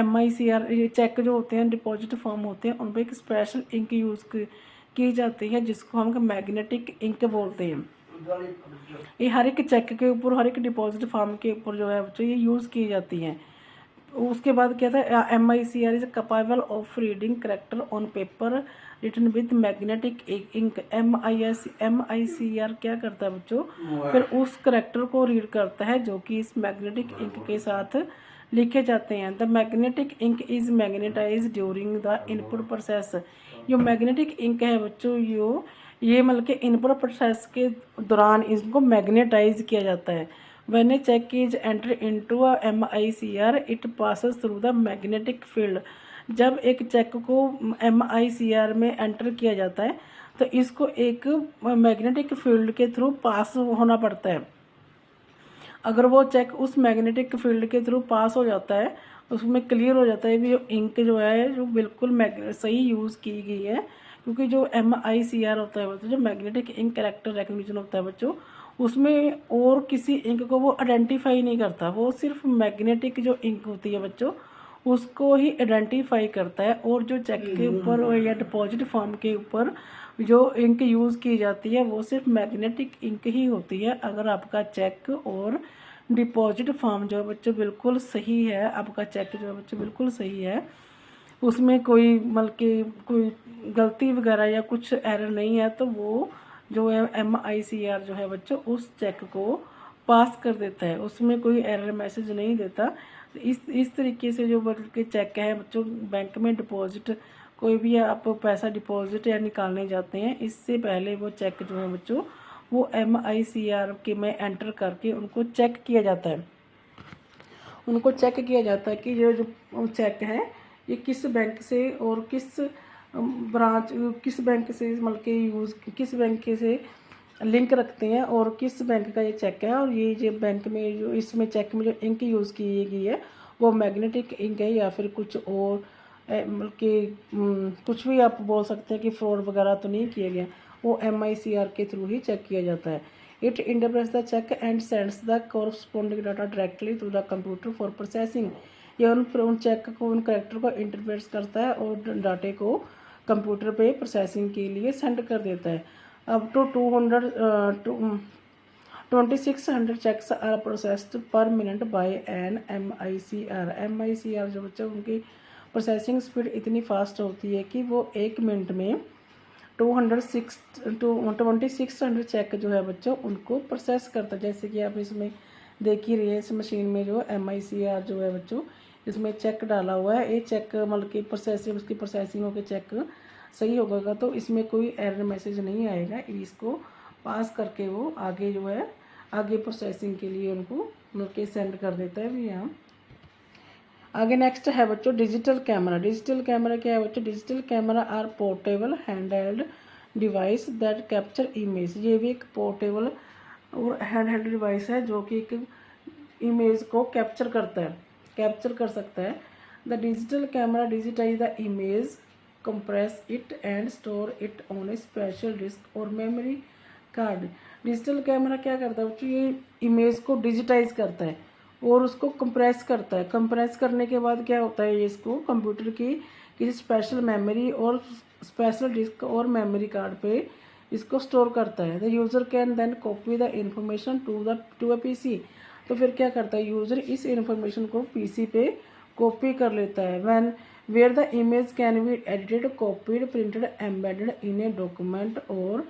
MICR ये check जो होते हैं डिपॉजिट फॉर्म होते हैं उन पर एक स्पेशल इंक यूज़ की जाती है जिसको हम मैग्नेटिक इंक बोलते हैं। ये हर एक चेक के ऊपर हर एक डिपॉजिट फॉर्म के ऊपर जो है बच्चों ये यूज़ की जाती हैं। उसके बाद क्या था, MICR is capable of reading character on paper written with magnetic ink. MICR क्या करता है बच्चों, फिर उस करेक्टर को रीड करता है जो कि इस मैग्नेटिक इंक के साथ लिखे जाते हैं। The magnetic ink is magnetize during the input process. जो मैग्नेटिक इंक है बच्चों ये मतलब कि इनपुट प्रोसेस के दौरान इसको मैग्नेटाइज किया जाता है। When a check is entered into a MICR, it passes through the magnetic field। जब एक चेक को MICR में एंटर किया जाता है तो इसको एक मैग्नेटिक फील्ड के थ्रू पास होना पड़ता है। अगर वो चेक उस मैग्नेटिक फील्ड के थ्रू पास हो जाता है उसमें क्लियर हो जाता है भी जो इंक जो है जो बिल्कुल सही यूज़ की गई है, क्योंकि जो MICR होता है बच्चों जो मैग्नेटिक इंक कैरेक्टर रिकॉग्निशन होता है बच्चों उसमें और किसी इंक को वो आइडेंटिफाई नहीं करता, वो सिर्फ मैग्नेटिक जो इंक होती है बच्चों उसको ही आइडेंटिफाई करता है। और जो चेक के ऊपर या डिपॉजिट फॉर्म के ऊपर जो इंक यूज़ की जाती है वो सिर्फ मैग्नेटिक इंक ही होती है। अगर आपका चेक और डिपॉजिट फॉर्म जो है बच्चों बिल्कुल सही है, आपका चेक जो है बच्चों बिल्कुल सही है, उसमें कोई मतलब कि कोई गलती वगैरह या कुछ एरर नहीं है, तो वो जो है MICR जो है बच्चों उस चेक को पास कर देता है, उसमें कोई एरर मैसेज नहीं देता। इस तरीके से जो बल्कि चेक है बच्चों बैंक में डिपॉजिट कोई भी आप पैसा डिपॉजिट या निकालने जाते हैं इससे पहले वो चेक जो है बच्चों वो MICR के में एंटर करके उनको चेक किया जाता है। उनको चेक किया जाता है कि ये जो चेक है ये किस बैंक से और किस ब्रांच, किस बैंक से मतलब कि यूज़, किस बैंक से लिंक रखते हैं और किस बैंक का ये चेक है। और ये जो बैंक में जो इसमें चेक में जो इंक यूज़ की गई है वो मैग्नेटिक इंक है या फिर कुछ और मतलब कि कुछ भी आप बोल सकते हैं कि फ्रॉड वगैरह तो नहीं किया गया, वो MICR के थ्रू ही चेक किया जाता है। It interprets the cheque and sends the corresponding data directly to the computer for processing. ये उन चेक को, उन करेक्टर को इंटरप्रेट करता है और डाटे को कंप्यूटर पे प्रोसेसिंग के लिए सेंड कर देता है। Up to 2600 cheques are processed per minute by an MICR। MICR जो बच्चे उनकी प्रोसेसिंग स्पीड इतनी फास्ट होती है कि वो 1 मिनट में 2600 चेक जो है बच्चों उनको प्रोसेस करता है। जैसे कि आप इसमें देख ही रही है, इस मशीन में जो MICR जो है बच्चों इसमें चेक डाला हुआ है। ये चेक मतलब कि प्रोसेसिंग, उसकी प्रोसेसिंग होकर चेक सही होगा तो इसमें कोई एरर मैसेज नहीं आएगा। इसको पास करके वो आगे जो है आगे प्रोसेसिंग के लिए उनको मतलब कि सेंड कर देता है भी। यहाँ आगे नेक्स्ट है बच्चों डिजिटल कैमरा। डिजिटल कैमरा क्या है बच्चों? Digital camera are portable handheld device that capture image. ये भी एक पोर्टेबल और हैंडहेल्ड डिवाइस है जो कि एक इमेज को कैप्चर कर सकता है। The digital camera digitise the image, compress it and store it on a special disk और मेमोरी कार्ड। डिजिटल कैमरा क्या करता है बच्चों? ये इमेज को डिजिटाइज करता है और उसको कंप्रेस करता है। कंप्रेस करने के बाद क्या होता है, ये इसको कंप्यूटर की किसी special memory or special disk or memory card पे इसको स्टोर करता है। The user can then copy the information to a PC। तो फिर क्या करता है यूज़र इस इंफॉर्मेशन को PC पे कॉपी कर लेता है। When where the image can be edited, copied, printed, embedded in a document और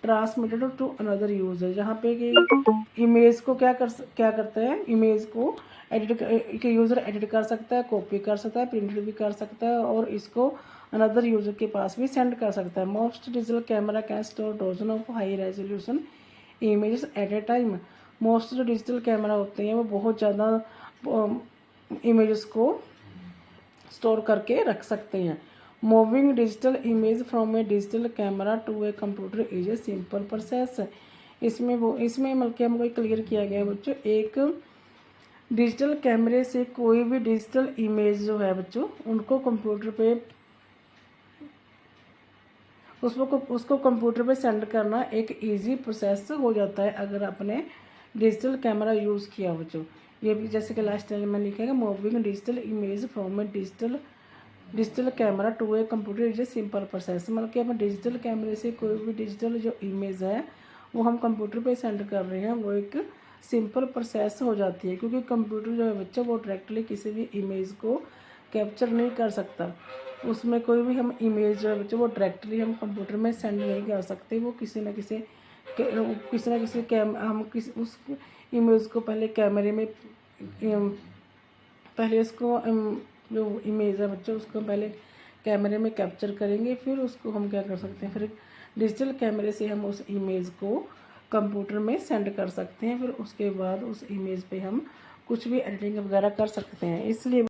ट्रांसमिटेड टू अनदर यूज़र। जहाँ पे कि इमेज को क्या करता है, इमेज को एडिट यूज़र एडिट कर सकता है, कॉपी कर सकता है, प्रिंटेड भी कर सकता है और इसको अनदर यूज़र के पास भी सेंड कर सकता है। Most digital camera can store dozen of high resolution images at a time. Most जो डिजिटल कैमरा होते हैं वो बहुत ज़्यादा इमेजेस को स्टोर करके रख सकते हैं। Moving digital image from a digital camera to a computer is a simple process. इसमें मतलब कि हमको क्लियर किया गया है बच्चों, एक डिजिटल कैमरे से कोई भी डिजिटल इमेज जो है बच्चों उनको कंप्यूटर पे उसको कंप्यूटर पे सेंड करना एक इजी प्रोसेस हो जाता है अगर आपने डिजिटल कैमरा यूज़ किया बच्चों। ये भी जैसे कि लास्ट टाइम में लिखेगा moving digital image from a digital camera to a computer is a simple process. मतलब कि हम डिजिटल कैमरे से कोई भी डिजिटल जो इमेज है वो हम कंप्यूटर पे सेंड कर रहे हैं, वो एक सिंपल प्रोसेस हो जाती है क्योंकि कंप्यूटर जो है बच्चा वो डायरेक्टली किसी भी इमेज को कैप्चर नहीं कर सकता। उसमें कोई भी हम इमेज जो है बच्चों वो डायरेक्टली हम कंप्यूटर में सेंड नहीं कर सकते। वो किसी न किसी हम किसी उस इमेज को पहले कैमरे में पहले उसको जो इमेज है बच्चों उसको पहले कैमरे में कैप्चर करेंगे, फिर उसको हम क्या कर सकते हैं, फिर डिजिटल कैमरे से हम उस इमेज को कंप्यूटर में सेंड कर सकते हैं। फिर उसके बाद उस इमेज पे हम कुछ भी एडिटिंग वगैरह कर सकते हैं। इसलिए